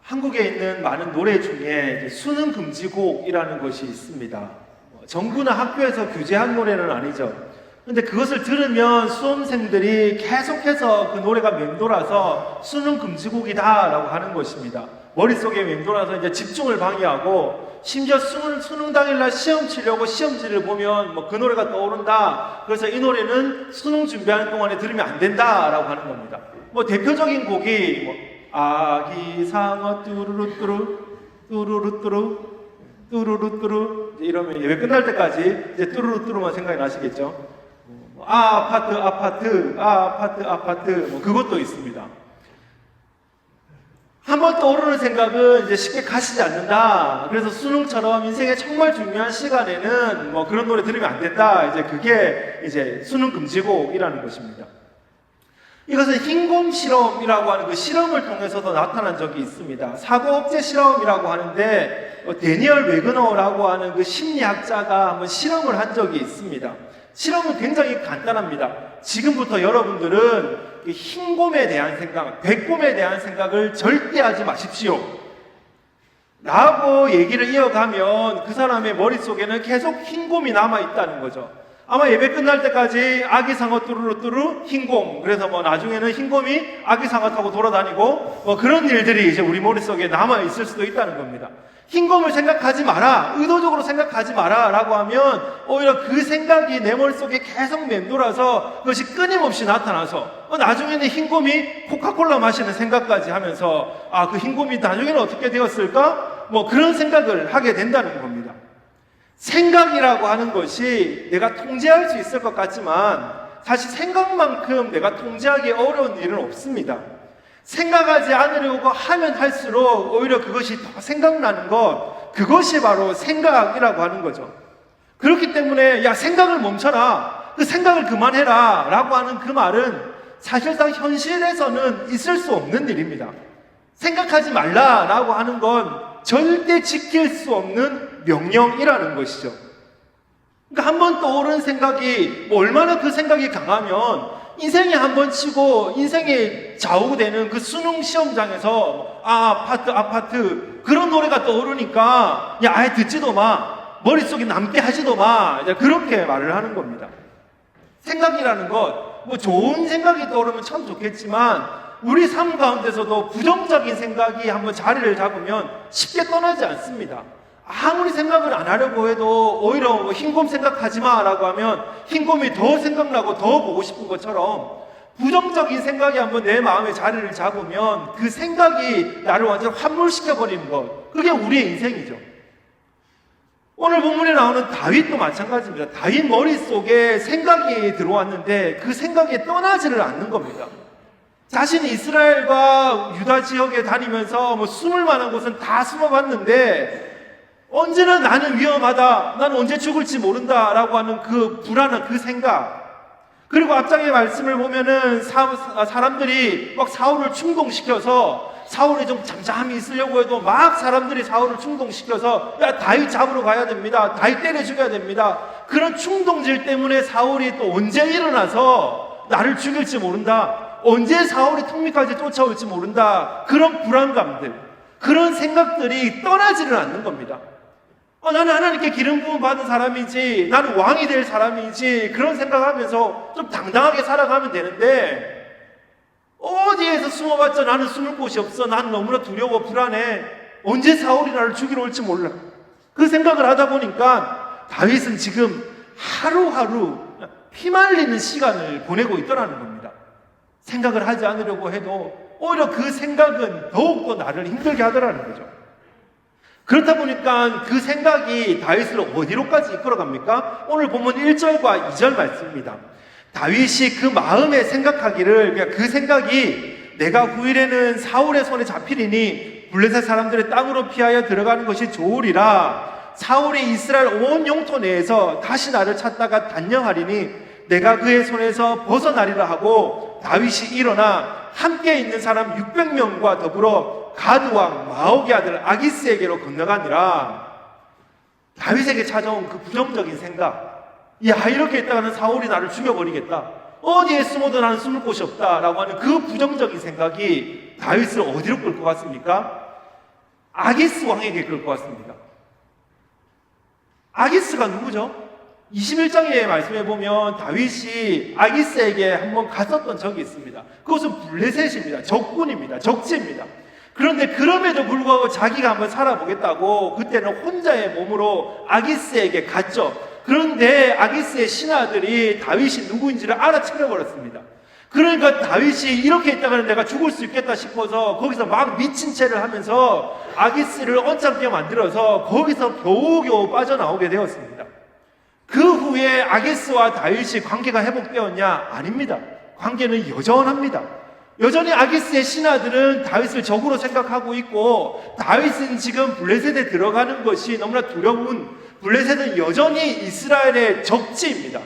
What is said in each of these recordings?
한국에 있는 많은 노래 중에 수능 금지곡이라는 것이 있습니다. 정부나 학교에서 규제한 노래는 아니죠. 근데 그것을 들으면 수험생들이 계속해서 그 노래가 맴돌아서 수능 금지곡이다라고 하는 것입니다. 머릿속에 맴돌아서 이제 집중을 방해하고, 심지어 수능 당일날 시험 치려고 시험지를 보면 그 노래가 떠오른다. 그래서 이 노래는 수능 준비하는 동안에 들으면 안 된다라고 하는 겁니다. 대표적인 곡이 아기상어 뚜루루뚜루 뚜루루뚜루 뚜루루뚜루 이러면 예배 끝날 때까지 이제 뚜루루뚜루만 생각이 나시겠죠? 아파트 아파트 아파트 아파트 그것도 있습니다. 한번 떠오르는 생각은 이제 쉽게 가시지 않는다. 그래서 수능처럼 인생의 정말 중요한 시간에는 그런 노래 들으면 안 된다. 이제 그게 이제 수능 금지곡이라는 것입니다. 이것은 흰곰 실험이라고 하는 그 실험을 통해서도 나타난 적이 있습니다. 사고 억제 실험이라고 하는데 데니얼 웨그너라고 하는 그 심리학자가 한번 실험을 한 적이 있습니다. 실험은 굉장히 간단합니다. 지금부터 여러분들은 흰곰에 대한 생각, 백곰에 대한 생각을 절대 하지 마십시오 라고 얘기를 이어가면 그 사람의 머릿속에는 계속 흰곰이 남아있다는 거죠. 아마 예배 끝날 때까지 아기상어 뚜루루뚜루 흰곰, 그래서 나중에는 흰곰이 아기상어 타고 돌아다니고 그런 일들이 이제 우리 머릿속에 남아있을 수도 있다는 겁니다. 흰곰을 생각하지 마라, 의도적으로 생각하지 마라 라고 하면 오히려 그 생각이 내 머릿속에 계속 맴돌아서 그것이 끊임없이 나타나서 나중에는 흰곰이 코카콜라 마시는 생각까지 하면서 그 흰곰이 나중에는 어떻게 되었을까? 그런 생각을 하게 된다는 겁니다. 생각이라고 하는 것이 내가 통제할 수 있을 것 같지만 사실 생각만큼 내가 통제하기 어려운 일은 없습니다. 생각하지 않으려고 하면 할수록 오히려 그것이 더 생각나는 것, 그것이 바로 생각이라고 하는 거죠. 그렇기 때문에 생각을 멈춰라, 그 생각을 그만해라 라고 하는 그 말은 사실상 현실에서는 있을 수 없는 일입니다. 생각하지 말라라고 하는 건 절대 지킬 수 없는 명령이라는 것이죠. 그러니까 한번 떠오른 생각이 얼마나 그 생각이 강하면 인생이 한번 치고 인생이 좌우되는 그 수능 시험장에서 아파트 그런 노래가 떠오르니까 아예 듣지도 마, 머릿속에 남게 하지도 마, 그렇게 말을 하는 겁니다. 생각이라는 것, 좋은 생각이 떠오르면 참 좋겠지만 우리 삶 가운데서도 부정적인 생각이 한번 자리를 잡으면 쉽게 떠나지 않습니다. 아무리 생각을 안 하려고 해도 오히려 흰곰 생각하지 마라고 하면 흰곰이 더 생각나고 더 보고 싶은 것처럼 부정적인 생각이 한번 내 마음에 자리를 잡으면 그 생각이 나를 완전 환물시켜버리는 것, 그게 우리의 인생이죠. 오늘 본문에 나오는 다윗도 마찬가지입니다. 다윗 머릿속에 생각이 들어왔는데 그 생각이 떠나지를 않는 겁니다. 자신이 이스라엘과 유다 지역에 다니면서 숨을 만한 곳은 다 숨어봤는데 언제나 나는 위험하다, 나는 언제 죽을지 모른다 라고 하는 그 불안한 그 생각, 그리고 앞장의 말씀을 보면은 사람들이 막 사울을 충동시켜서 사울이 좀 잠잠히 있으려고 해도 막 사람들이 사울을 충동시켜서 다윗 잡으러 가야 됩니다, 다윗 때려 죽여야 됩니다, 그런 충동질 때문에 사울이 또 언제 일어나서 나를 죽일지 모른다, 언제 사울이 턱밑까지 쫓아올지 모른다, 그런 불안감들, 그런 생각들이 떠나지를 않는 겁니다. 나는 하나님께 기름 부음 받은 사람이지, 나는 왕이 될 사람이지, 그런 생각하면서 좀 당당하게 살아가면 되는데 어디에서 숨어봤자 나는 숨을 곳이 없어, 나는 너무나 두려워 불안해, 언제 사울이 나를 죽이러 올지 몰라, 그 생각을 하다 보니까 다윗은 지금 하루하루 피말리는 시간을 보내고 있더라는 겁니다. 생각을 하지 않으려고 해도 오히려 그 생각은 더욱더 나를 힘들게 하더라는 거죠. 그렇다 보니까 그 생각이 다윗을 어디로까지 이끌어갑니까? 오늘 본문 1절과 2절 말씀입니다. 다윗이 그 마음에 생각하기를, 그 생각이 내가 후일에는 사울의 손에 잡히리니 블레셋 사람들의 땅으로 피하여 들어가는 것이 좋으리라, 사울이 이스라엘 온 영토 내에서 다시 나를 찾다가 단영하리니 내가 그의 손에서 벗어나리라 하고 다윗이 일어나 함께 있는 사람 600명과 더불어 가드왕 마옥의 아들 아기스에게로 건너가니라. 다윗에게 찾아온 그 부정적인 생각, 이렇게 있다가는 사울이 나를 죽여버리겠다, 어디에 숨어도 나는 숨을 곳이 없다라고 하는 그 부정적인 생각이 다윗을 어디로 끌고 갔습니까? 아기스 왕에게 끌고 왔습니다. 아기스가 누구죠? 21장에 말씀해 보면 다윗이 아기스에게 한번 갔었던 적이 있습니다. 그것은 블레셋입니다. 적군입니다. 적지입니다. 그런데 그럼에도 불구하고 자기가 한번 살아보겠다고 그때는 혼자의 몸으로 아기스에게 갔죠. 그런데 아기스의 신하들이 다윗이 누구인지를 알아채려버렸습니다. 그러니까 다윗이 이렇게 있다가는 내가 죽을 수 있겠다 싶어서 거기서 막 미친 채를 하면서 아기스를 언짢게 만들어서 거기서 겨우겨우 빠져나오게 되었습니다. 그 후에 아기스와 다윗이 관계가 회복되었냐? 아닙니다. 관계는 여전합니다. 여전히 아기스의 신하들은 다윗을 적으로 생각하고 있고, 다윗은 지금 블레셋에 들어가는 것이 너무나 두려운, 블레셋은 여전히 이스라엘의 적지입니다.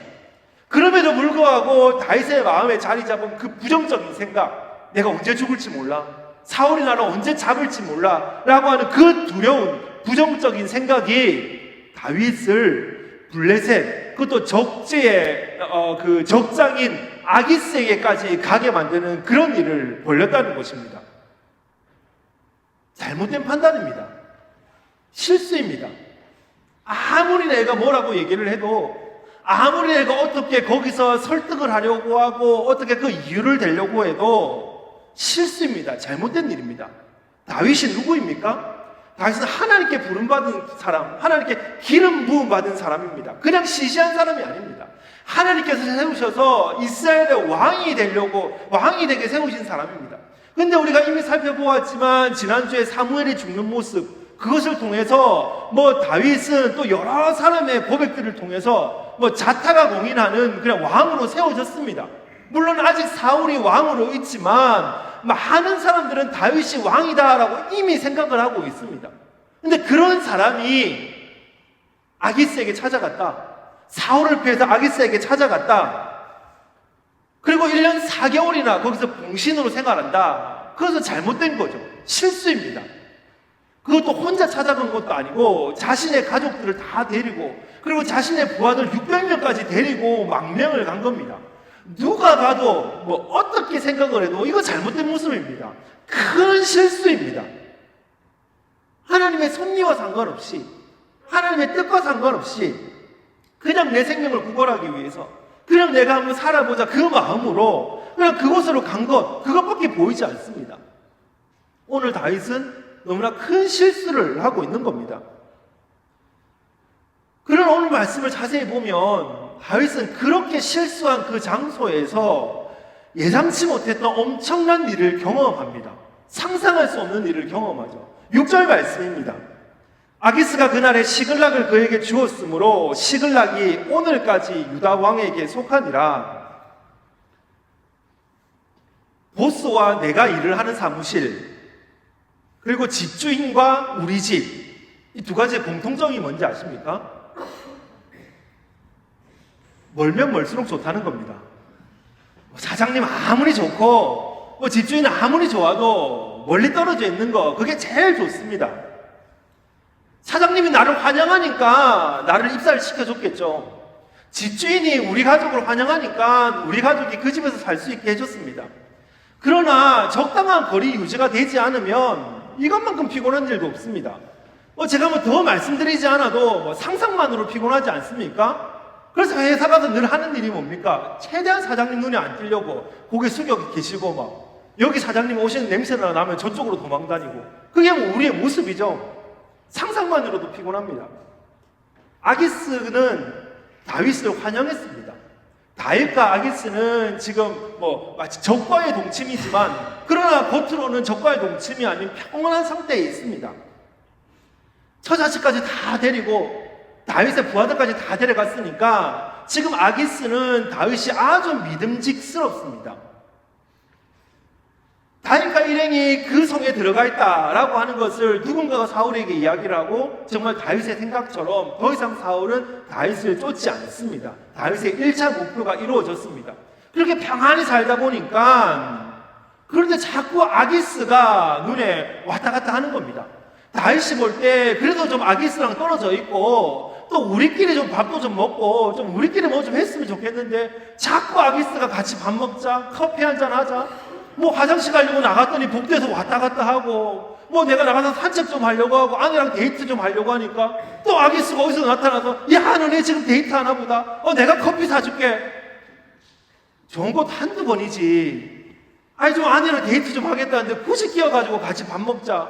그럼에도 불구하고 다윗의 마음에 자리 잡은 그 부정적인 생각, 내가 언제 죽을지 몰라, 사울이 나를 언제 잡을지 몰라 라고 하는 그 두려운 부정적인 생각이 다윗을 블레셋, 그것도 적지의 그 적장인 아기스에게까지 가게 만드는 그런 일을 벌였다는 것입니다. 잘못된 판단입니다. 실수입니다. 아무리 내가 뭐라고 얘기를 해도, 아무리 내가 어떻게 거기서 설득을 하려고 하고 어떻게 그 이유를 대려고 해도 실수입니다. 잘못된 일입니다. 다윗이 누구입니까? 다윗은 하나님께 부름받은 사람, 하나님께 기름 부음 받은 사람입니다. 그냥 시시한 사람이 아닙니다. 하나님께서 세우셔서 이스라엘의 왕이 되려고, 왕이 되게 세우신 사람입니다. 근데 우리가 이미 살펴보았지만 지난주에 사무엘이 죽는 모습, 그것을 통해서 다윗은 또 여러 사람의 고백들을 통해서 자타가 공인하는 그냥 왕으로 세워졌습니다. 물론 아직 사울이 왕으로 있지만 많은 사람들은 다윗이 왕이다라고 이미 생각을 하고 있습니다. 근데 그런 사람이 아기스에게 찾아갔다. 사울을 피해서 아기스에게 찾아갔다. 그리고 1년 4개월이나 거기서 봉신으로 생활한다. 그것은 잘못된 거죠. 실수입니다. 그것도 혼자 찾아간 것도 아니고 자신의 가족들을 다 데리고, 그리고 자신의 부하들 600명까지 데리고 망명을 간 겁니다. 누가 봐도 어떻게 생각을 해도 이거 잘못된 모습입니다. 큰 실수입니다. 하나님의 섭리와 상관없이, 하나님의 뜻과 상관없이 그냥 내 생명을 구걸하기 위해서, 그냥 내가 한번 살아보자 그 마음으로 그냥 그곳으로 간 것, 그것밖에 보이지 않습니다. 오늘 다윗은 너무나 큰 실수를 하고 있는 겁니다. 그런 오늘 말씀을 자세히 보면 다윗은 그렇게 실수한 그 장소에서 예상치 못했던 엄청난 일을 경험합니다. 상상할 수 없는 일을 경험하죠. 6절 말씀입니다. 아기스가 그날에 시글락을 그에게 주었으므로 시글락이 오늘까지 유다 왕에게 속하니라. 보스와 내가 일을 하는 사무실, 그리고 집주인과 우리 집, 이 두 가지의 공통점이 뭔지 아십니까? 멀면 멀수록 좋다는 겁니다. 사장님 아무리 좋고 집주인 아무리 좋아도 멀리 떨어져 있는 거, 그게 제일 좋습니다. 사장님이 나를 환영하니까 나를 입사시켜줬겠죠. 집주인이 우리 가족을 환영하니까 우리 가족이 그 집에서 살 수 있게 해줬습니다. 그러나 적당한 거리 유지가 되지 않으면 이것만큼 피곤한 일도 없습니다. 제가 더 말씀드리지 않아도 상상만으로 피곤하지 않습니까? 그래서 회사 가서 늘 하는 일이 뭡니까? 최대한 사장님 눈에 안 띄려고 고개 숙여 계시고 여기 사장님 오시는 냄새나 나면 저쪽으로 도망다니고, 그게 우리의 모습이죠. 상상만으로도 피곤합니다. 아기스는 다윗을 환영했습니다. 다윗과 아기스는 지금 마치 적과의 동침이지만, 그러나 겉으로는 적과의 동침이 아닌 평온한 상태에 있습니다. 처자식까지 다 데리고 다윗의 부하들까지 다 데려갔으니까 지금 아기스는 다윗이 아주 믿음직스럽습니다. 다윗과 일행이 그 성에 들어가 있다라고 하는 것을 누군가가 사울에게 이야기를 하고, 정말 다윗의 생각처럼 더 이상 사울은 다윗을 쫓지 않습니다. 다윗의 1차 목표가 이루어졌습니다. 그렇게 평안히 살다 보니까, 그런데 자꾸 아기스가 눈에 왔다 갔다 하는 겁니다. 다윗이 볼 때 그래도 좀 아기스랑 떨어져 있고, 또 우리끼리 좀 밥도 좀 먹고 좀 우리끼리 뭐 좀 했으면 좋겠는데 자꾸 아기스가 같이 밥 먹자, 커피 한잔 하자, 뭐 화장실 가려고 나갔더니 복도에서 왔다 갔다 하고, 뭐 내가 나가서 산책 좀 하려고 하고 아내랑 데이트 좀 하려고 하니까 또 아기스가 어디서 나타나서, 야 너네 지금 데이트 하나 보다, 내가 커피 사줄게. 좋은 것도 한두 번이지. 아니 좀 아내랑 데이트 좀 하겠다는데 굳이 끼어가지고 같이 밥 먹자.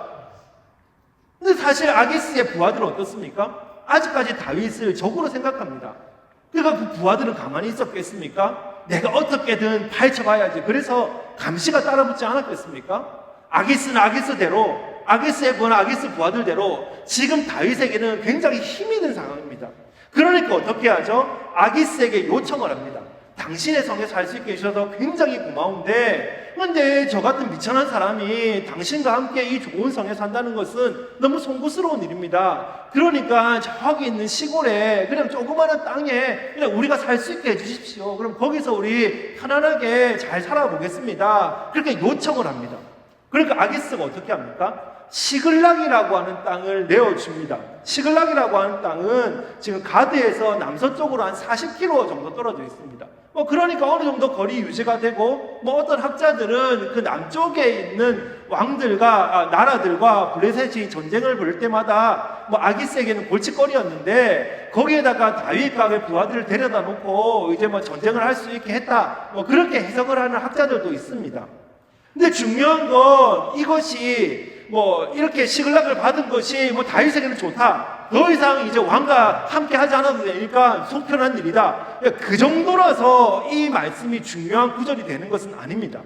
근데 사실 아기스의 부하들은 어떻습니까? 아직까지 다윗을 적으로 생각합니다. 그러니까 그 부하들은 가만히 있었겠습니까? 내가 어떻게든 파헤쳐봐야지. 그래서 감시가 따라붙지 않았겠습니까? 아기스는 아기스대로, 아기스의 부하는 아기스 부하들대로 지금 다윗에게는 굉장히 힘이 든 상황입니다. 그러니까 어떻게 하죠? 아기스에게 요청을 합니다. 당신의 성에 살 수 있게 해주셔서 굉장히 고마운데, 그런데 저 같은 미천한 사람이 당신과 함께 이 좋은 성에 산다는 것은 너무 송구스러운 일입니다. 그러니까 저기 있는 시골에 그냥 조그마한 땅에 그냥 우리가 살 수 있게 해주십시오. 그럼 거기서 우리 편안하게 잘 살아보겠습니다. 그렇게 요청을 합니다. 그러니까 아기스가 어떻게 합니까? 시글락이라고 하는 땅을 내어줍니다. 시글락이라고 하는 땅은 지금 가드에서 남서쪽으로 한 40km 정도 떨어져 있습니다. 그러니까 어느 정도 거리 유지가 되고, 어떤 학자들은 그 남쪽에 있는 왕들과 나라들과 블레셋이 전쟁을 벌일 때마다 아기스에게는 골칫거리였는데, 거기에다가 다윗과 그 부하들을 데려다 놓고 이제 전쟁을 할 수 있게 했다, 그렇게 해석을 하는 학자들도 있습니다. 근데 중요한 건 이것이 이렇게 시글락을 받은 것이 다윗에게는 좋다, 더 이상 이제 왕과 함께 하지 않아도 되니까 속편한 일이다, 그 정도라서 이 말씀이 중요한 구절이 되는 것은 아닙니다.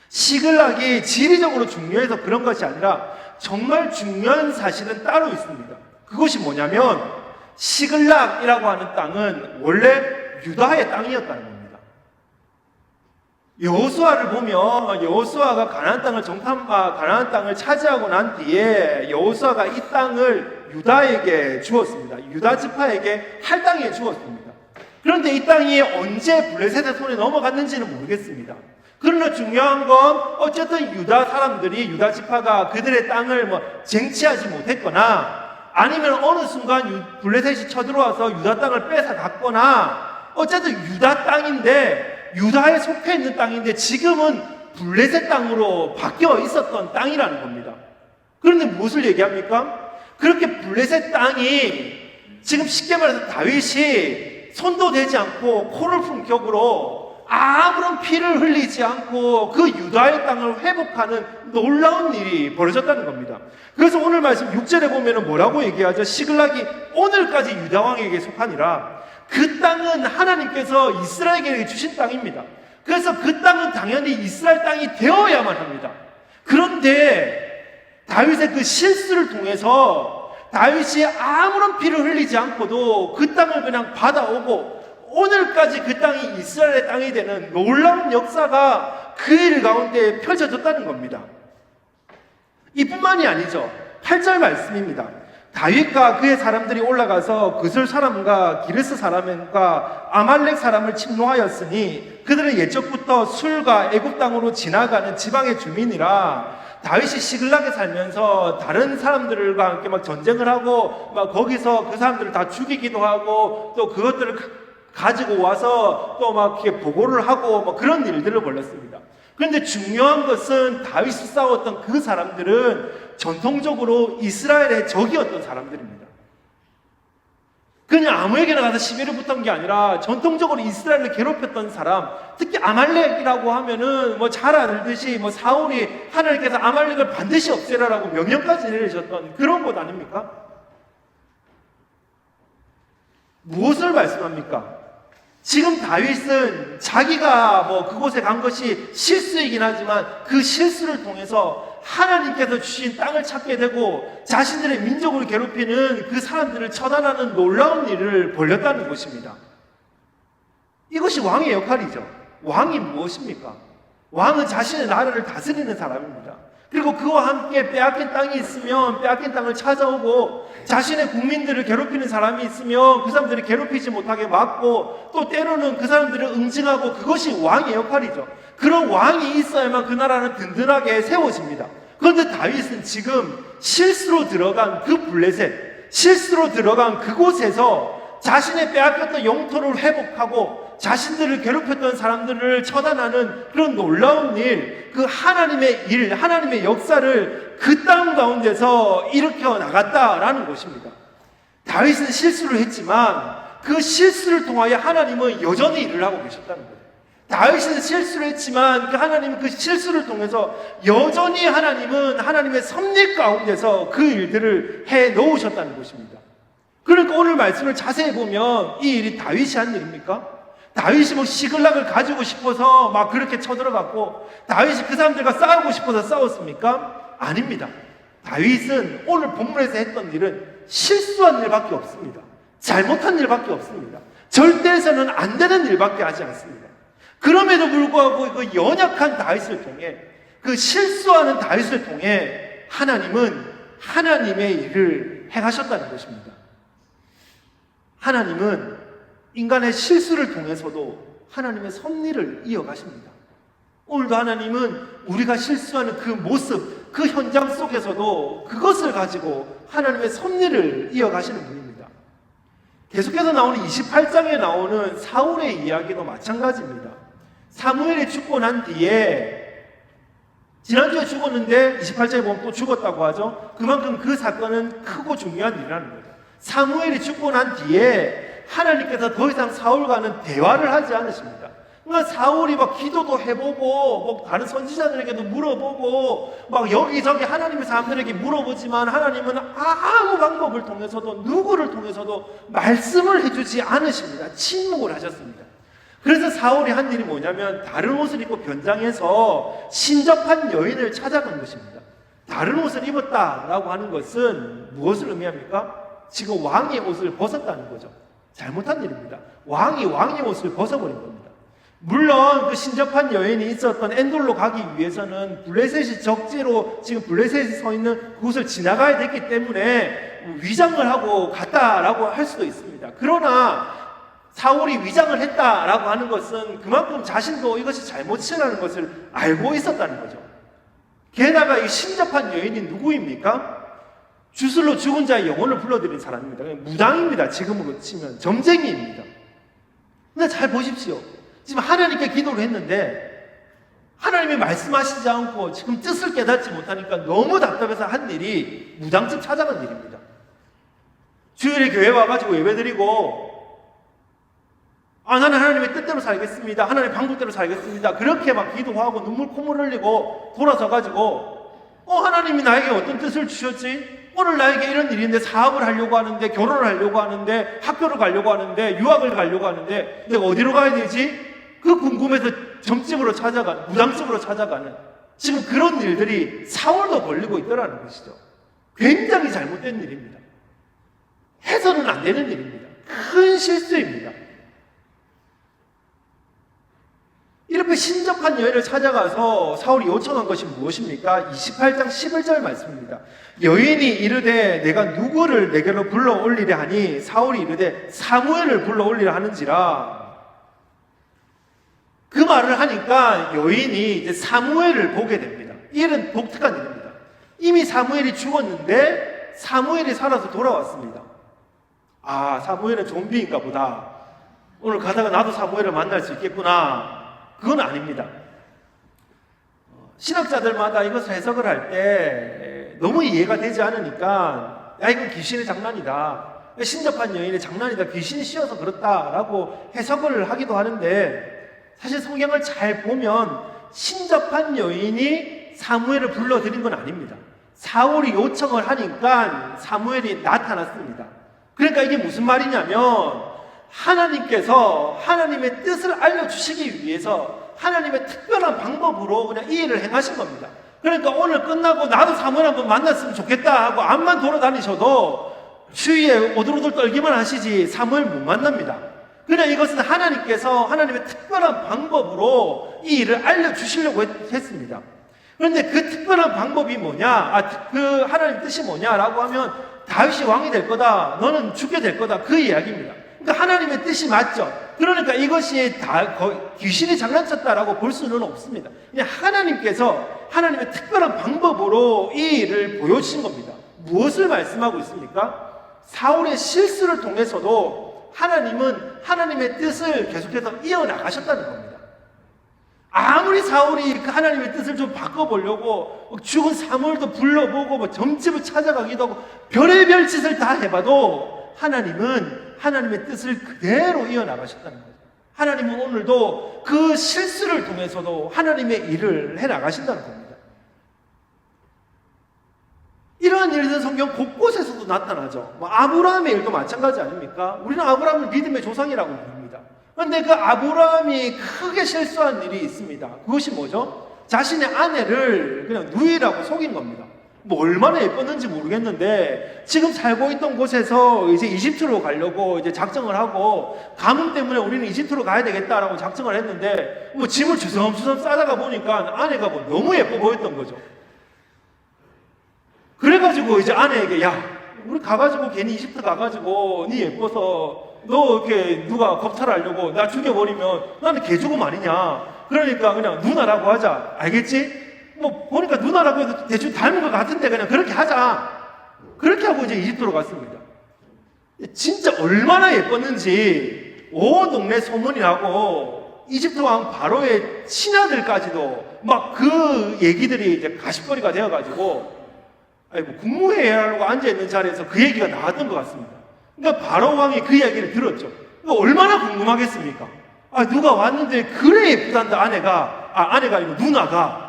시글락이 지리적으로 중요해서 그런 것이 아니라 정말 중요한 사실은 따로 있습니다. 그것이 뭐냐면 시글락이라고 하는 땅은 원래 유다의 땅이었다는 겁니다. 여호수아를 보면 여호수아가 가나안 땅을 차지하고 난 뒤에 여호수아가 이 땅을 유다에게 주었습니다. 유다 지파에게 할당해 주었습니다. 그런데 이 땅이 언제 블레셋의 손에 넘어갔는지는 모르겠습니다. 그러나 중요한 건 어쨌든 유다 사람들이, 유다 지파가 그들의 땅을 쟁취하지 못했거나, 아니면 어느 순간 블레셋이 쳐들어와서 유다 땅을 뺏어갔거나, 어쨌든 유다 땅인데, 유다에 속해 있는 땅인데 지금은 블레셋 땅으로 바뀌어 있었던 땅이라는 겁니다. 그런데 무엇을 얘기합니까? 그렇게 블레셋 땅이 지금 쉽게 말해서 다윗이 손도 대지 않고 코를 푼 격으로 아무런 피를 흘리지 않고 그 유다의 땅을 회복하는 놀라운 일이 벌어졌다는 겁니다. 그래서 오늘 말씀 6절에 보면 뭐라고 얘기하죠? 시글락이 오늘까지 유다 왕에게 속하니라. 그 땅은 하나님께서 이스라엘에게 주신 땅입니다. 그래서 그 땅은 당연히 이스라엘 땅이 되어야만 합니다. 그런데 다윗의 그 실수를 통해서 다윗이 아무런 피를 흘리지 않고도 그 땅을 그냥 받아오고 오늘까지 그 땅이 이스라엘의 땅이 되는 놀라운 역사가 그 일 가운데 펼쳐졌다는 겁니다. 이뿐만이 아니죠. 8절 말씀입니다. 다윗과 그의 사람들이 올라가서 그술 사람과 기르스 사람과 아말렉 사람을 침노하였으니 그들은 예적부터 술과 애굽 땅으로 지나가는 지방의 주민이라. 다윗이 시글락에 살면서 다른 사람들과 함께 전쟁을 하고 거기서 그 사람들을 다 죽이기도 하고 또 그것들을 가지고 와서 또 이렇게 보고를 하고 그런 일들을 벌였습니다. 그런데 중요한 것은 다윗이 싸웠던 그 사람들은 전통적으로 이스라엘의 적이었던 사람들입니다. 그냥 아무에게나 가서 시비를 붙은 게 아니라 전통적으로 이스라엘을 괴롭혔던 사람, 특히 아말렉이라고 하면은 잘 알듯이 사울이 하나님께서 아말렉을 반드시 없애라라고 명령까지 내리셨던 그런 곳 아닙니까? 무엇을 말씀합니까? 지금 다윗은 자기가 그곳에 간 것이 실수이긴 하지만 그 실수를 통해서 하나님께서 주신 땅을 찾게 되고 자신들의 민족을 괴롭히는 그 사람들을 처단하는 놀라운 일을 벌였다는 것입니다. 이것이 왕의 역할이죠. 왕이 무엇입니까? 왕은 자신의 나라를 다스리는 사람입니다. 그리고 그와 함께 빼앗긴 땅이 있으면 빼앗긴 땅을 찾아오고 자신의 국민들을 괴롭히는 사람이 있으면 그 사람들을 괴롭히지 못하게 막고 또 때로는 그 사람들을 응징하고 그것이 왕의 역할이죠. 그런 왕이 있어야만 그 나라는 든든하게 세워집니다. 그런데 다윗은 지금 실수로 들어간 그 블레셋, 실수로 들어간 그곳에서 자신의 빼앗겼던 영토를 회복하고 자신들을 괴롭혔던 사람들을 처단하는 그런 놀라운 일, 그 하나님의 일, 하나님의 역사를 그 땅 가운데서 일으켜 나갔다라는 것입니다. 다윗은 실수를 했지만 그 실수를 통하여 하나님은 여전히 일을 하고 계셨다는 거예요. 다윗은 실수를 했지만 하나님은 그 실수를 통해서 여전히 하나님은 하나님의 섭리 가운데서 그 일들을 해 놓으셨다는 것입니다. 그러니까 오늘 말씀을 자세히 보면 이 일이 다윗이 한 일입니까? 다윗이 뭐 시글락을 가지고 싶어서 막 그렇게 쳐들어갔고 다윗이 그 사람들과 싸우고 싶어서 싸웠습니까? 아닙니다. 다윗은 오늘 본문에서 했던 일은 실수한 일밖에 없습니다. 잘못한 일밖에 없습니다. 절대에서는 안 되는 일밖에 하지 않습니다. 그럼에도 불구하고 그 연약한 다윗을 통해, 그 실수하는 다윗을 통해 하나님은 하나님의 일을 행하셨다는 것입니다. 하나님은 인간의 실수를 통해서도 하나님의 섭리를 이어가십니다. 오늘도 하나님은 우리가 실수하는 그 모습, 그 현장 속에서도 그것을 가지고 하나님의 섭리를 이어가시는 분입니다. 계속해서 나오는 28장에 나오는 사울의 이야기도 마찬가지입니다. 사무엘이 죽고 난 뒤에, 지난주에 죽었는데 28장에 보면 또 죽었다고 하죠. 그만큼 그 사건은 크고 중요한 일이라는 거죠. 사무엘이 죽고 난 뒤에 하나님께서 더 이상 사울과는 대화를 하지 않으십니다. 그러니까 사울이 막 기도도 해보고 뭐 다른 선지자들에게도 물어보고 막 여기저기 하나님의 사람들에게 물어보지만 하나님은 아무 방법을 통해서도 누구를 통해서도 말씀을 해주지 않으십니다. 침묵을 하셨습니다. 그래서 사울이 한 일이 뭐냐면 다른 옷을 입고 변장해서 신접한 여인을 찾아간 것입니다. 다른 옷을 입었다라고 하는 것은 무엇을 의미합니까? 지금 왕의 옷을 벗었다는 거죠. 잘못한 일입니다. 왕이 왕의 옷을 벗어버린 겁니다. 물론 그 신접한 여인이 있었던 엔돌로 가기 위해서는 블레셋이 적지로 지금 블레셋이 서 있는 그곳을 지나가야 됐기 때문에 위장을 하고 갔다라고 할 수도 있습니다. 그러나 사울이 위장을 했다라고 하는 것은 그만큼 자신도 이것이 잘못이라는 것을 알고 있었다는 거죠. 게다가 이 신접한 여인이 누구입니까? 주술로 죽은 자의 영혼을 불러들인 사람입니다. 무당입니다. 지금으로 치면 점쟁이입니다. 근데 잘 보십시오. 지금 하나님께 기도를 했는데 하나님이 말씀하시지 않고 지금 뜻을 깨닫지 못하니까 너무 답답해서 한 일이 무당집 찾아간 일입니다. 주일에 교회 와가지고 예배드리고 나는 하나님의 뜻대로 살겠습니다. 하나님의 방법대로 살겠습니다. 그렇게 막 기도하고 눈물 콧물 흘리고 돌아서가지고 하나님이 나에게 어떤 뜻을 주셨지? 오늘 나에게 이런 일인데 사업을 하려고 하는데 결혼을 하려고 하는데 학교를 가려고 하는데 유학을 가려고 하는데 내가 어디로 가야 되지? 그 궁금해서 점집으로 찾아가는, 무당집으로 찾아가는 지금 그런 일들이 사울도 벌리고 있더라는 것이죠. 굉장히 잘못된 일입니다. 해서는 안 되는 일입니다. 큰 실수입니다. 이렇게 신접한 여인을 찾아가서 사울이 요청한 것이 무엇입니까? 28장 11절 말씀입니다. 여인이 이르되 내가 누구를 내게로 불러올리려 하니 사울이 이르되 사무엘을 불러올리려 하는지라. 그 말을 하니까 여인이 이제 사무엘을 보게 됩니다. 이 일은 독특한 일입니다. 이미 사무엘이 죽었는데 사무엘이 살아서 돌아왔습니다. 사무엘은 좀비인가 보다. 오늘 가다가 나도 사무엘을 만날 수 있겠구나. 그건 아닙니다. 신학자들마다 이것을 해석을 할 때 너무 이해가 되지 않으니까 이건 귀신의 장난이다. 신접한 여인의 장난이다. 귀신이 씌어서 그렇다라고 해석을 하기도 하는데 사실 성경을 잘 보면 신접한 여인이 사무엘을 불러들인 건 아닙니다. 사울이 요청을 하니까 사무엘이 나타났습니다. 그러니까 이게 무슨 말이냐면 하나님께서 하나님의 뜻을 알려주시기 위해서 하나님의 특별한 방법으로 그냥 이 일을 행하신 겁니다. 그러니까 오늘 끝나고 나도 사무엘 한번 만났으면 좋겠다 하고 앞만 돌아다니셔도 주위에 오들오들 떨기만 하시지 사무엘 못 만납니다. 그냥 이것은 하나님께서 하나님의 특별한 방법으로 이 일을 알려주시려고 했습니다. 그런데 그 특별한 방법이 뭐냐? 그 하나님 뜻이 뭐냐라고 하면 다윗이 왕이 될 거다. 너는 죽게 될 거다. 그 이야기입니다. 그러니까 하나님의 뜻이 맞죠. 그러니까 이것이 다 귀신이 장난쳤다라고 볼 수는 없습니다. 그냥 하나님께서 하나님의 특별한 방법으로 이 일을 보여주신 겁니다. 무엇을 말씀하고 있습니까? 사울의 실수를 통해서도 하나님은 하나님의 뜻을 계속해서 이어나가셨다는 겁니다. 아무리 사울이 그 하나님의 뜻을 좀 바꿔보려고 죽은 사무엘도 불러보고 뭐 점집을 찾아가기도 하고 별의별 짓을 다 해봐도 하나님은 하나님의 뜻을 그대로 이어나가셨다는 거죠. 하나님은 오늘도 그 실수를 통해서도 하나님의 일을 해나가신다는 겁니다. 이러한 일들은 성경 곳곳에서도 나타나죠. 뭐 아브라함의 일도 마찬가지 아닙니까? 우리는 아브라함을 믿음의 조상이라고 부릅니다. 그런데 그 아브라함이 크게 실수한 일이 있습니다. 그것이 뭐죠? 자신의 아내를 그냥 누이라고 속인 겁니다. 뭐 얼마나 예뻤는지 모르겠는데 지금 살고 있던 곳에서 이제 이집트로 가려고 이제 작정을 하고 가뭄 때문에 우리는 이집트로 가야 되겠다라고 작정을 했는데 뭐 짐을 주섬주섬 싸다가 보니까 아내가 뭐 너무 예뻐 보였던 거죠. 그래가지고 이제 아내에게 야 우리 가가지고 괜히 이집트 가가지고 네 예뻐서 너 이렇게 누가 겁탈하려고 나 죽여버리면 나는 개죽음 아니냐. 그러니까 그냥 누나라고 하자. 알겠지? 뭐 보니까 누나라고 해도 대충 닮은 것 같은데 그냥 그렇게 하자. 그렇게 하고 이제 이집트로 갔습니다. 진짜 얼마나 예뻤는지 온 동네 소문이 나고 이집트 왕 바로의 친아들까지도 막 그 얘기들이 이제 가십거리가 되어가지고 아니 뭐 국무회의하려고 앉아있는 자리에서 그 얘기가 나왔던 것 같습니다. 그러니까 바로 왕이 그 이야기를 들었죠. 얼마나 궁금하겠습니까? 아 누가 왔는데 그래 예쁘단다 아내가 아내가 아니고 누나가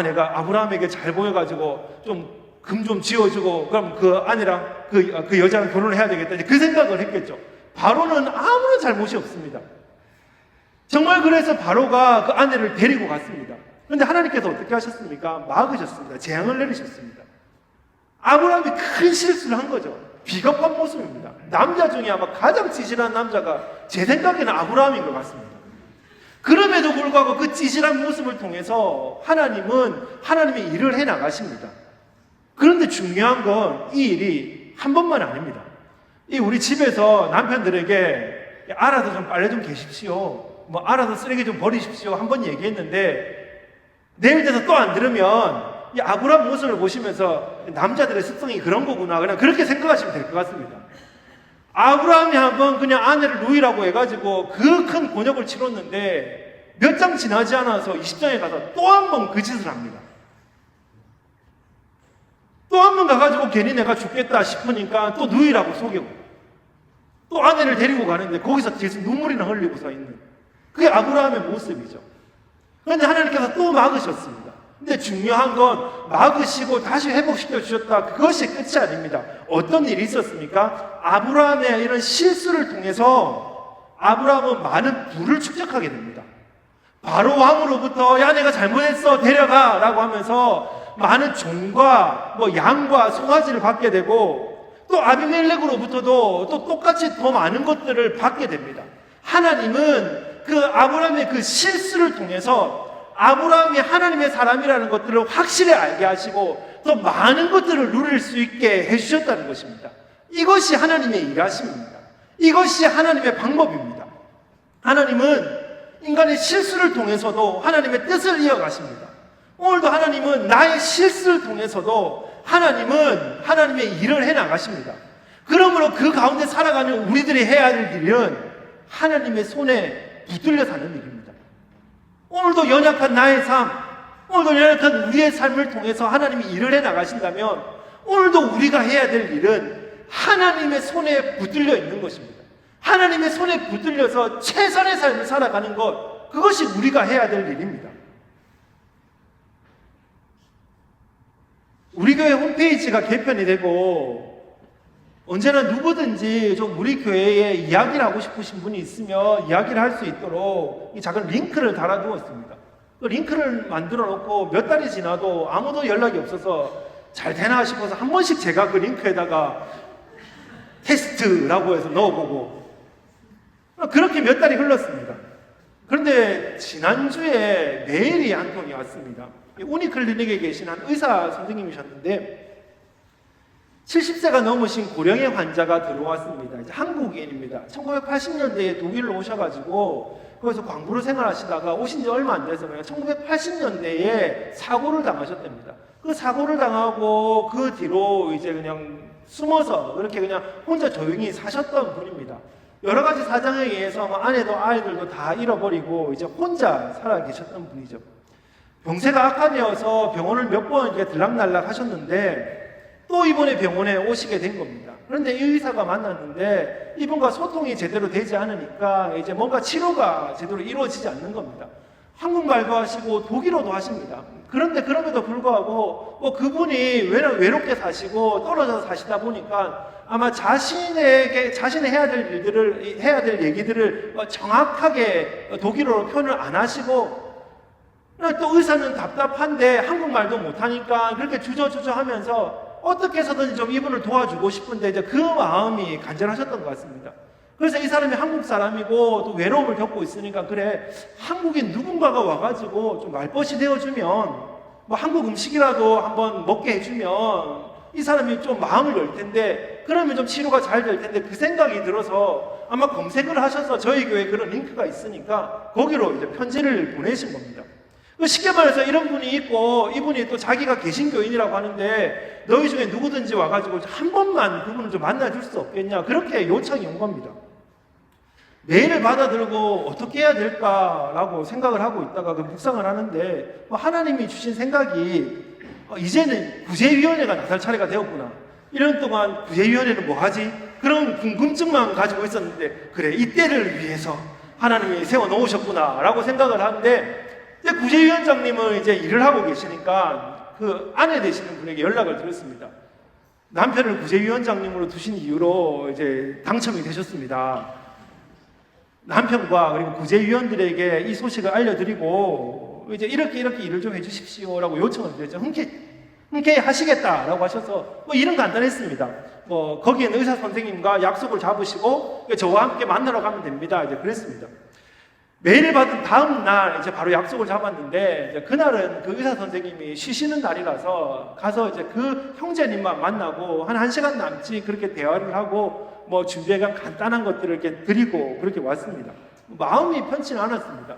내가 아브라함에게 잘 보여가지고 좀 금 좀 지어주고 그럼 그 아내랑 그 여자랑 결혼을 해야 되겠다 이제 그 생각을 했겠죠. 바로는 아무런 잘못이 없습니다. 정말 그래서 바로가 그 아내를 데리고 갔습니다. 그런데 하나님께서 어떻게 하셨습니까? 막으셨습니다. 재앙을 내리셨습니다. 아브라함이 큰 실수를 한 거죠. 비겁한 모습입니다. 남자 중에 아마 가장 찌질한 남자가 제 생각에는 아브라함인 것 같습니다. 그럼에도 불구하고 그 찌질한 모습을 통해서 하나님은 하나님의 일을 해나가십니다. 그런데 중요한 건 이 일이 한 번만 아닙니다. 이 우리 집에서 남편들에게 알아서 좀 빨래 좀 개십시오. 뭐 알아서 쓰레기 좀 버리십시오. 한 번 얘기했는데 내일 돼서 또 안 들으면 이 아브라함 모습을 보시면서 남자들의 습성이 그런 거구나. 그냥 그렇게 생각하시면 될 것 같습니다. 아브라함이 한번 그냥 아내를 누이라고 해가지고 그 큰 곤욕을 치렀는데 몇 장 지나지 않아서 20장에 가서 또 한 번 그 짓을 합니다. 또 한 번 가가지고 괜히 내가 죽겠다 싶으니까 또 누이라고 속이고 또 아내를 데리고 가는데 거기서 계속 눈물이나 흘리고서 있는 그게 아브라함의 모습이죠. 그런데 하나님께서 또 막으셨습니다. 근데 중요한 건 막으시고 다시 회복시켜 주셨다. 그것이 끝이 아닙니다. 어떤 일이 있었습니까? 아브라함의 이런 실수를 통해서 아브라함은 많은 부를 축적하게 됩니다. 바로 왕으로부터 야 내가 잘못했어 데려가 라고 하면서 많은 종과 뭐 양과 송아지를 받게 되고 또 아비멜렉으로부터도 또 똑같이 더 많은 것들을 받게 됩니다. 하나님은 그 아브라함의 그 실수를 통해서 아브라함이 하나님의 사람이라는 것들을 확실히 알게 하시고 더 많은 것들을 누릴 수 있게 해주셨다는 것입니다. 이것이 하나님의 일하심입니다. 이것이 하나님의 방법입니다. 하나님은 인간의 실수를 통해서도 하나님의 뜻을 이어가십니다. 오늘도 하나님은 나의 실수를 통해서도 하나님은 하나님의 일을 해나가십니다. 그러므로 그 가운데 살아가는 우리들이 해야 할 일은 하나님의 손에 붙들려 사는 일입니다. 오늘도 연약한 나의 삶, 오늘도 연약한 우리의 삶을 통해서 하나님이 일을 해나가신다면 오늘도 우리가 해야 될 일은 하나님의 손에 붙들려 있는 것입니다. 하나님의 손에 붙들려서 최선의 삶을 살아가는 것, 그것이 우리가 해야 될 일입니다. 우리 교회 홈페이지가 개편이 되고 언제나 누구든지 좀 우리 교회에 이야기를 하고 싶으신 분이 있으면 이야기를 할 수 있도록 이 작은 링크를 달아두었습니다. 그 링크를 만들어 놓고 몇 달이 지나도 아무도 연락이 없어서 잘 되나 싶어서 한 번씩 제가 그 링크에다가 테스트라고 해서 넣어보고 그렇게 몇 달이 흘렀습니다. 그런데 지난주에 메일이 한 통이 왔습니다. 우니클리닉에 계신 한 의사 선생님이셨는데 70세가 넘으신 고령의 환자가 들어왔습니다. 이제 한국인입니다. 1980년대에 독일로 오셔가지고 거기서 광부로 생활하시다가 오신 지 얼마 안 돼서 그냥 1980년대에 사고를 당하셨답니다. 그 사고를 당하고 그 뒤로 이제 그냥 숨어서 그렇게 그냥 혼자 조용히 사셨던 분입니다. 여러 가지 사정에 의해서 아내도 아이들도 다 잃어버리고 이제 혼자 살아 계셨던 분이죠. 병세가 악화되어서 병원을 몇 번 이렇게 들락날락 하셨는데 또 이번에 병원에 오시게 된 겁니다. 그런데 이 의사가 만났는데 이분과 소통이 제대로 되지 않으니까 이제 뭔가 치료가 제대로 이루어지지 않는 겁니다. 한국말도 하시고 독일어도 하십니다. 그런데 그럼에도 불구하고 그분이 외롭게 사시고 떨어져서 사시다 보니까 아마 자신이 해야 될 얘기들을 정확하게 독일어로 표현을 안 하시고 또 의사는 답답한데 한국말도 못하니까 그렇게 주저주저 하면서 어떻게 해서든지 좀 이분을 도와주고 싶은데 이제 그 마음이 간절하셨던 것 같습니다. 그래서 이 사람이 한국 사람이고 또 외로움을 겪고 있으니까 그래 한국인 누군가가 와가지고 좀 말벗이 되어주면 한국 음식이라도 한번 먹게 해주면 이 사람이 좀 마음을 열 텐데 그러면 좀 치료가 잘 될 텐데 그 생각이 들어서 아마 검색을 하셔서 저희 교회에 그런 링크가 있으니까 거기로 이제 편지를 보내신 겁니다. 쉽게 말해서 이런 분이 있고 이분이 또 자기가 개신교인이라고 하는데 너희 중에 누구든지 와가지고 한 번만 그분을 좀 만나줄 수 없겠냐 그렇게 요청이 온 겁니다. 메일을 받아들고 어떻게 해야 될까라고 생각을 하고 있다가 그 묵상을 하는데 하나님이 주신 생각이 이제는 구제위원회가 나설 차례가 되었구나. 1년 동안 구제위원회는 뭐 하지? 그런 궁금증만 가지고 있었는데 그래 이때를 위해서 하나님이 세워놓으셨구나 라고 생각을 하는데 이제 구제위원장님은 이제 일을 하고 계시니까 그 아내 되시는 분에게 연락을 드렸습니다. 남편을 구제위원장님으로 두신 이유로 이제 당첨이 되셨습니다. 남편과 그리고 구제위원들에게 이 소식을 알려드리고 이제 이렇게 일을 좀 해주십시오라고 요청을 드렸죠. 흔쾌히 하시겠다라고 하셔서 일은 간단했습니다. 거기에는 의사 선생님과 약속을 잡으시고 저와 함께 만나러 가면 됩니다. 이제 그랬습니다. 메일을 받은 다음 날 이제 바로 약속을 잡았는데 이제 그날은 그 의사 선생님이 쉬시는 날이라서 가서 이제 그 형제님만 만나고 한 1시간 남짓 그렇게 대화를 하고 준비해간 간단한 것들을 이렇게 드리고 그렇게 왔습니다. 마음이 편치는 않았습니다.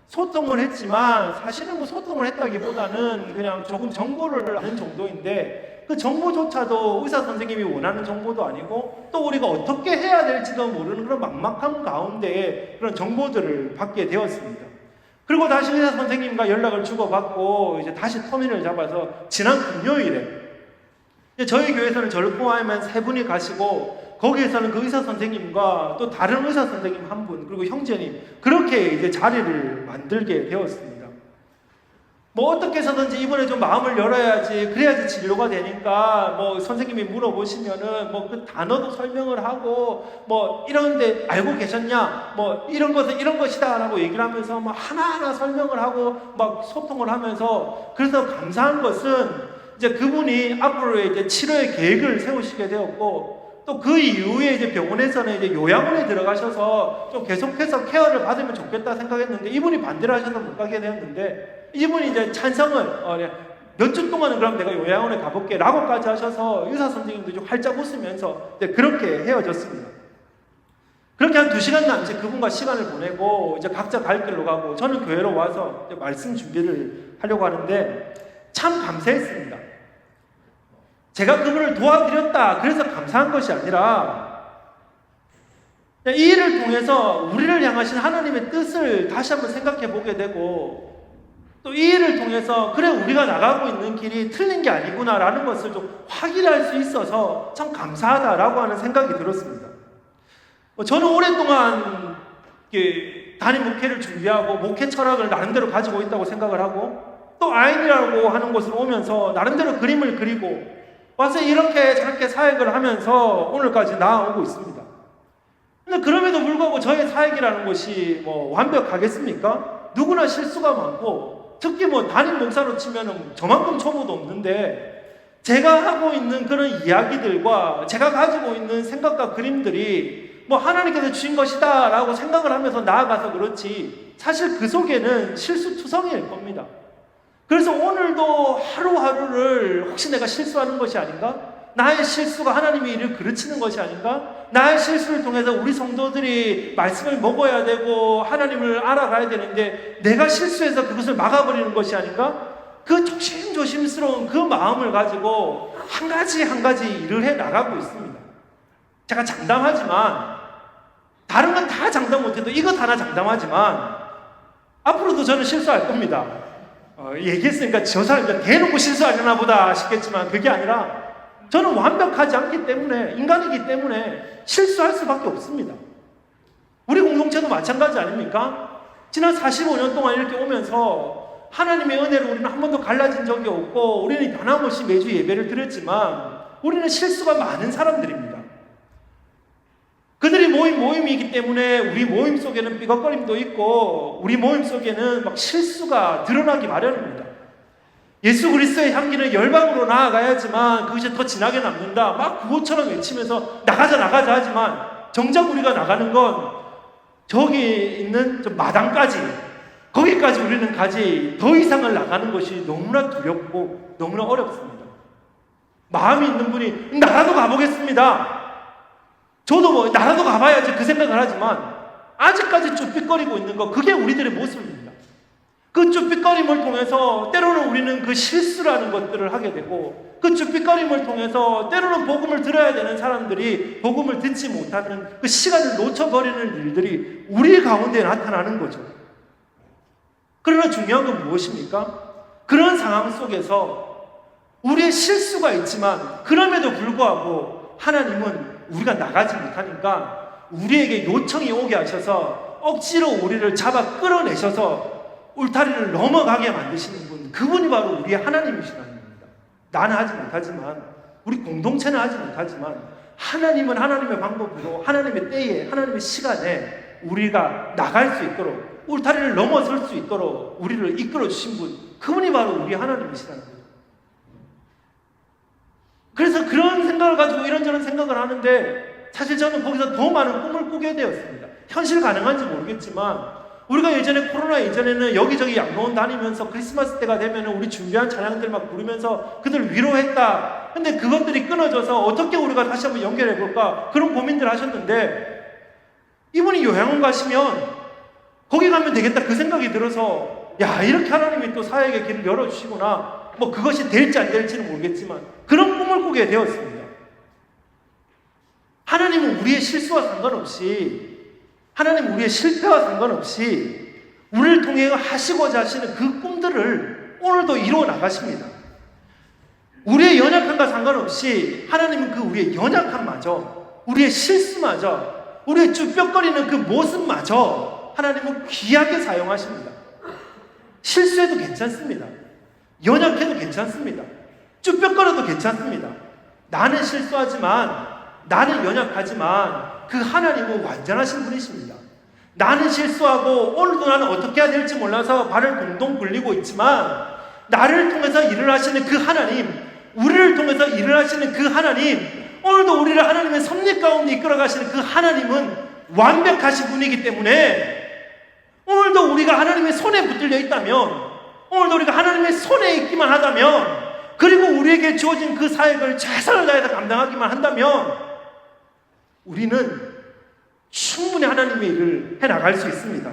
소통을 했지만 사실은 소통을 했다기보다는 그냥 조금 정보를 아는 정도인데 그 정보조차도 의사 선생님이 원하는 정보도 아니고 또 우리가 어떻게 해야 될지도 모르는 그런 막막한 가운데 그런 정보들을 받게 되었습니다. 그리고 다시 의사 선생님과 연락을 주고받고 이제 다시 터미널을 잡아서 지난 금요일에 저희 교회에서는 저를 포함하면 3분이 가시고 거기에서는 그 의사 선생님과 또 다른 의사 선생님 한 분 그리고 형제님 그렇게 이제 자리를 만들게 되었습니다. 어떻게 해서든지 이번에 좀 마음을 열어야지 그래야지 진료가 되니까 선생님이 물어보시면은 그 단어도 설명을 하고 이런데 알고 계셨냐 이런 것은 이런 것이다라고 얘기를 하면서 하나하나 설명을 하고 소통을 하면서 그래서 감사한 것은 이제 그분이 앞으로의 이제 치료의 계획을 세우시게 되었고 또 그 이후에 이제 병원에서는 이제 요양원에 들어가셔서 좀 계속해서 케어를 받으면 좋겠다 생각했는데 이분이 반대를 하셔서 못 가게 되었는데 이분이 이제 찬성을 몇 주 동안은 그럼 내가 요양원에 가볼게 라고까지 하셔서 의사 선생님도 좀 활짝 웃으면서 이제 그렇게 헤어졌습니다. 그렇게 한 2시간 남짓 그분과 시간을 보내고 이제 각자 갈 길로 가고 저는 교회로 와서 이제 말씀 준비를 하려고 하는데 참 감사했습니다. 제가 그분을 도와드렸다 그래서 감사한 것이 아니라 이 일을 통해서 우리를 향하신 하나님의 뜻을 다시 한번 생각해 보게 되고 또 이 일을 통해서 그래 우리가 나가고 있는 길이 틀린 게 아니구나라는 것을 좀 확인할 수 있어서 참 감사하다라고 하는 생각이 들었습니다. 저는 오랫동안 담임 목회를 준비하고 목회 철학을 나름대로 가지고 있다고 생각을 하고 또 아인이라고 하는 곳을 오면서 나름대로 그림을 그리고 와서 이렇게 저렇게 사역을 하면서 오늘까지 나아오고 있습니다. 근데 그럼에도 불구하고 저의 사역이라는 것이 완벽하겠습니까? 누구나 실수가 많고 특히 담임 목사로 치면은 저만큼 초보도 없는데 제가 하고 있는 그런 이야기들과 제가 가지고 있는 생각과 그림들이 하나님께서 주신 것이다 라고 생각을 하면서 나아가서 그렇지 사실 그 속에는 실수투성이일 겁니다. 그래서 오늘도 하루하루를 혹시 내가 실수하는 것이 아닌가? 나의 실수가 하나님의 일을 그르치는 것이 아닌가? 나의 실수를 통해서 우리 성도들이 말씀을 먹어야 되고 하나님을 알아가야 되는데 내가 실수해서 그것을 막아버리는 것이 아닌가? 그 조심스러운 그 마음을 가지고 한 가지 일을 해 나가고 있습니다. 제가 장담하지만 다른 건 다 장담 못해도 이것 하나 장담하지만 앞으로도 저는 실수할 겁니다. 얘기했으니까 저 사람 대놓고 실수하려나 보다 싶겠지만 그게 아니라 저는 완벽하지 않기 때문에, 인간이기 때문에 실수할 수밖에 없습니다. 우리 공동체도 마찬가지 아닙니까? 지난 45년 동안 이렇게 오면서 하나님의 은혜로 우리는 한 번도 갈라진 적이 없고 우리는 변함없이 매주 예배를 드렸지만 우리는 실수가 많은 사람들입니다. 그들이 모임이기 때문에 우리 모임 속에는 삐걱거림도 있고 우리 모임 속에는 막 실수가 드러나기 마련입니다. 예수 그리스도의 향기는 열방으로 나아가야지만 그것이 더 진하게 남는다. 막 구호처럼 외치면서 나가자 하지만 정작 우리가 나가는 건 저기 있는 저 마당까지, 거기까지 우리는 가지 더 이상을 나가는 것이 너무나 두렵고 너무나 어렵습니다. 마음이 있는 분이 나라도 가보겠습니다. 저도 뭐 나라도 가봐야지 그 생각을 하지만 아직까지 쭈삣거리고 있는 거, 그게 우리들의 모습입니다. 그 쭈삣거림을 통해서 때로는 우리는 그 실수라는 것들을 하게 되고 그 쭈삣거림을 통해서 때로는 복음을 들어야 되는 사람들이 복음을 듣지 못하는 그 시간을 놓쳐버리는 일들이 우리 가운데 나타나는 거죠. 그러나 중요한 건 무엇입니까? 그런 상황 속에서 우리의 실수가 있지만 그럼에도 불구하고 하나님은 우리가 나가지 못하니까 우리에게 요청이 오게 하셔서 억지로 우리를 잡아 끌어내셔서 울타리를 넘어가게 만드시는 분, 그분이 바로 우리의 하나님이시라는 겁니다. 나는 하지 못하지만, 우리 공동체는 하지 못하지만 하나님은 하나님의 방법으로 하나님의 때에 하나님의 시간에 우리가 나갈 수 있도록, 울타리를 넘어설 수 있도록 우리를 이끌어 주신 분, 그분이 바로 우리 하나님이시라는 거예요. 그래서 그런 생각을 가지고 이런저런 생각을 하는데 사실 저는 거기서 더 많은 꿈을 꾸게 되었습니다. 현실 가능한지 모르겠지만 우리가 예전에 코로나 이전에는 여기저기 양로원 다니면서 크리스마스 때가 되면 우리 준비한 찬양들 막 부르면서 그들 위로했다. 근데 그것들이 끊어져서 어떻게 우리가 다시 한번 연결해 볼까 그런 고민들 하셨는데 이분이 요양원 가시면 거기 가면 되겠다 그 생각이 들어서 야, 이렇게 하나님이 또 사역의 길을 열어주시구나. 뭐 그것이 될지 안 될지는 모르겠지만 그런 꿈을 꾸게 되었습니다. 하나님은 우리의 실수와 상관없이, 하나님은 우리의 실패와 상관없이 우리를 통해 하시고자 하시는 그 꿈들을 오늘도 이루어 나가십니다. 우리의 연약함과 상관없이 하나님은 그 우리의 연약함마저, 우리의 실수마저, 우리의 쭈뼛거리는 그 모습마저 하나님은 귀하게 사용하십니다. 실수해도 괜찮습니다. 연약해도 괜찮습니다. 쭈뼛거려도 괜찮습니다. 나는 실수하지만, 나는 연약하지만 그 하나님은 완전하신 분이십니다. 나는 실수하고 오늘도 나는 어떻게 해야 될지 몰라서 발을 동동 굴리고 있지만 나를 통해서 일을 하시는 그 하나님, 우리를 통해서 일을 하시는 그 하나님, 오늘도 우리를 하나님의 섭리 가운데 이끌어 가시는 그 하나님은 완벽하신 분이기 때문에 오늘도 우리가 하나님의 손에 붙들려 있다면, 오늘도 우리가 하나님의 손에 있기만 하다면, 그리고 우리에게 주어진 그 사역을 최선을 다해서 감당하기만 한다면 우리는 충분히 하나님의 일을 해나갈 수 있습니다.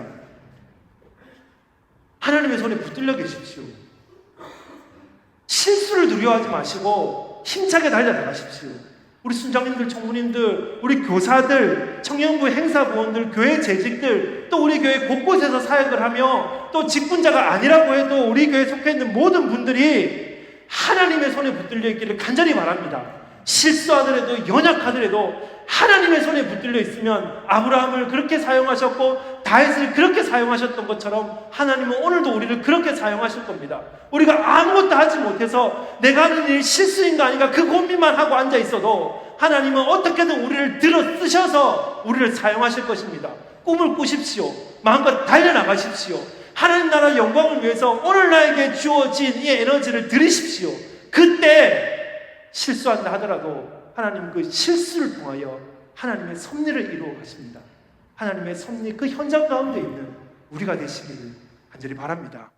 하나님의 손에 붙들려 계십시오. 실수를 두려워하지 마시고 힘차게 달려나가십시오. 우리 순장님들, 총무님들, 우리 교사들, 청년부 행사부원들, 교회 재직들, 또 우리 교회 곳곳에서 사역을 하며 또 직분자가 아니라고 해도 우리 교회에 속해 있는 모든 분들이 하나님의 손에 붙들려 있기를 간절히 바랍니다. 실수하더라도 연약하더라도 하나님의 손에 붙들려 있으면 아브라함을 그렇게 사용하셨고 다윗을 그렇게 사용하셨던 것처럼 하나님은 오늘도 우리를 그렇게 사용하실 겁니다. 우리가 아무것도 하지 못해서 내가 하는 일이 실수인가 아닌가 그 고민만 하고 앉아 있어도 하나님은 어떻게든 우리를 들어 쓰셔서 우리를 사용하실 것입니다. 꿈을 꾸십시오. 마음껏 달려나가십시오. 하나님 나라 영광을 위해서 오늘 나에게 주어진 이 에너지를 들이십시오. 그때 실수한다 하더라도 하나님 그 실수를 통하여 하나님의 섭리를 이루어 가십니다. 하나님의 섭리 그 현장 가운데 있는 우리가 되시기를 간절히 바랍니다.